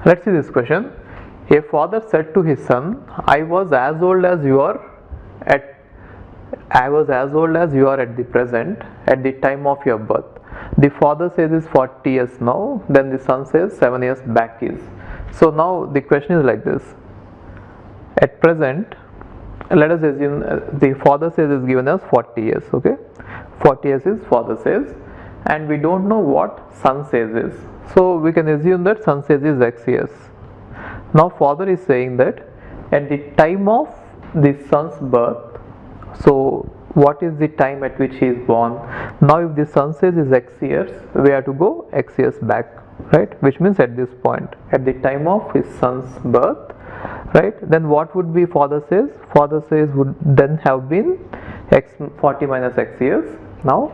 Let's see this question. A father said to his son, I was as old as you are at the present at the time of your birth. The father says is 40 years now, then the son says 7 years back is. So now the question is like this. At present, let us assume the father says is given as 40 years, okay? 40 years is father says, and we don't know what son says is. So we can assume that son says is x years. Now father is saying that at the time of the son's birth, so what is the time at which he is born? Now if the son says is x years, we have to go x years back, right? Which means at this point, at the time of his son's birth, right? Then what would be father says? Father says would then have been x 40 minus x years. Now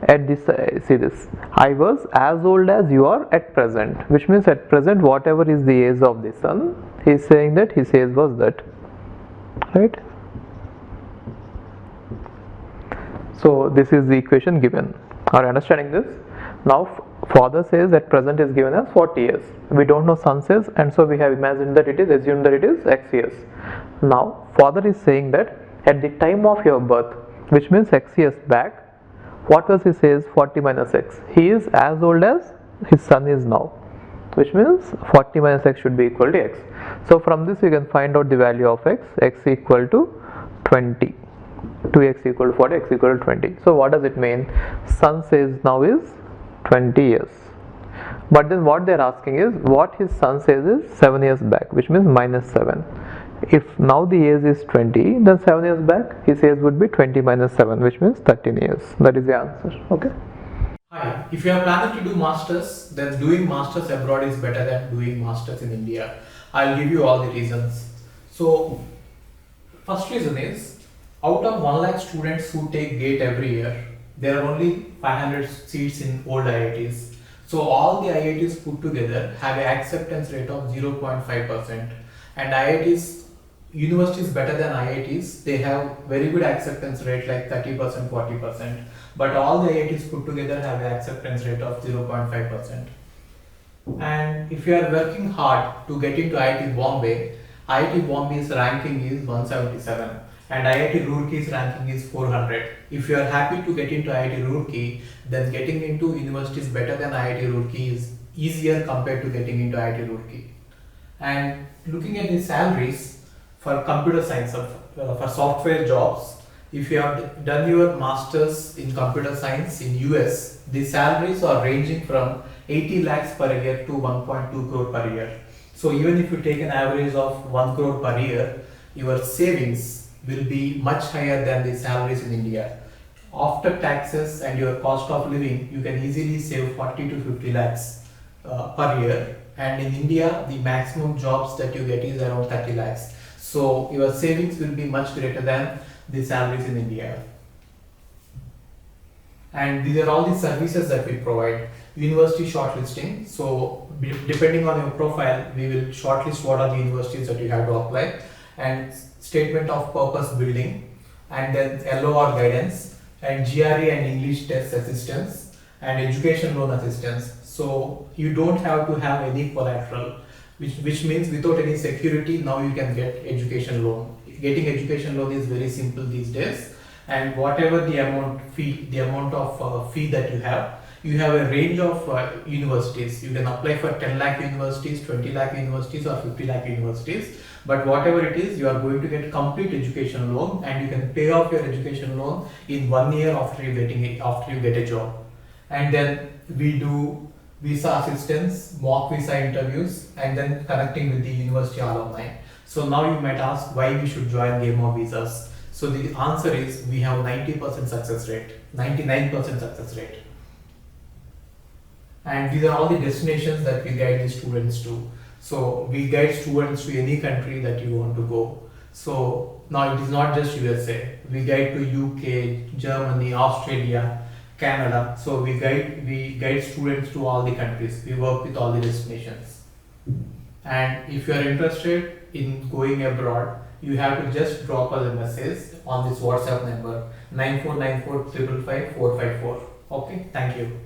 at this, see this, I was as old as you are at present, which means at present whatever is the age of the son, he is saying that his age was that, right? So this is the equation given. Are you understanding this? Now father says at present is given as 40 years. We don't know son says, and so we have imagined that it is assumed that it is x years. Now father is saying that at the time of your birth, which means x years back, what was he says 40 minus x? He is as old as his son is now, which means 40 minus x should be equal to x. So from this we can find out the value of x. X equal to 20. 2x equal to 40, x equal to 20. So what does it mean? Son says now is 20 years. But then what they are asking is what his son says is 7 years back, which means minus 7. If now the age is 20, then 7 years back his age would be 20 minus 7, which means 13 years. That is the answer. Okay. Hi, if you are planning to do masters, then doing masters abroad is better than doing masters in India. I'll give you all the reasons. So, first reason is, out of 1 lakh students who take GATE every year, there are only 500 seats in old IITs. So all the IITs put together have an acceptance rate of 0.5%, and IITs, universities better than IITs, they have very good acceptance rate like 30%, 40%, but all the IITs put together have an acceptance rate of 0.5%. And if you are working hard to get into IIT Bombay's ranking is 177 and IIT Roorkee's ranking is 400. If you are happy to get into IIT Roorkee, then getting into universities better than IIT Roorkee is easier compared to getting into IIT Roorkee. And looking at the salaries for computer science, for software jobs, if you have done your masters in computer science in US, the salaries are ranging from 80 lakhs per year to 1.2 crore per year. So even if you take an average of 1 crore per year, your savings will be much higher than the salaries in India. After taxes and your cost of living, you can easily save 40 to 50 lakhs per year. And in India, the maximum jobs that you get is around 30 lakhs. So your savings will be much greater than the salaries in India. And these are all the services that we provide. University shortlisting. So depending on your profile, we will shortlist what are the universities that you have to apply, and statement of purpose building, and then LOR guidance, and GRE and English test assistance, and education loan assistance. So you don't have to have any collateral, which means without any security, now you can get education loan. Getting education loan is very simple these days, and whatever the amount of fee that you have a range of universities. You can apply for 10 lakh universities, 20 lakh universities, or 50 lakh universities. But whatever it is, you are going to get complete education loan, and you can pay off your education loan in 1 year after you get a job. And then we do visa assistance, mock visa interviews, and then connecting with the university alumni. So now you might ask why we should join Game of Visas. So the answer is we have 90% success rate, 99% success rate. And these are all the destinations that we guide the students to. So we guide students to any country that you want to go. So now it is not just USA. We guide to UK, Germany, Australia, Canada. So we guide students to all the countries. We work with all the destinations. And if you are interested in going abroad, you have to just drop us a message on this WhatsApp number 9494 555 454. Okay, thank you.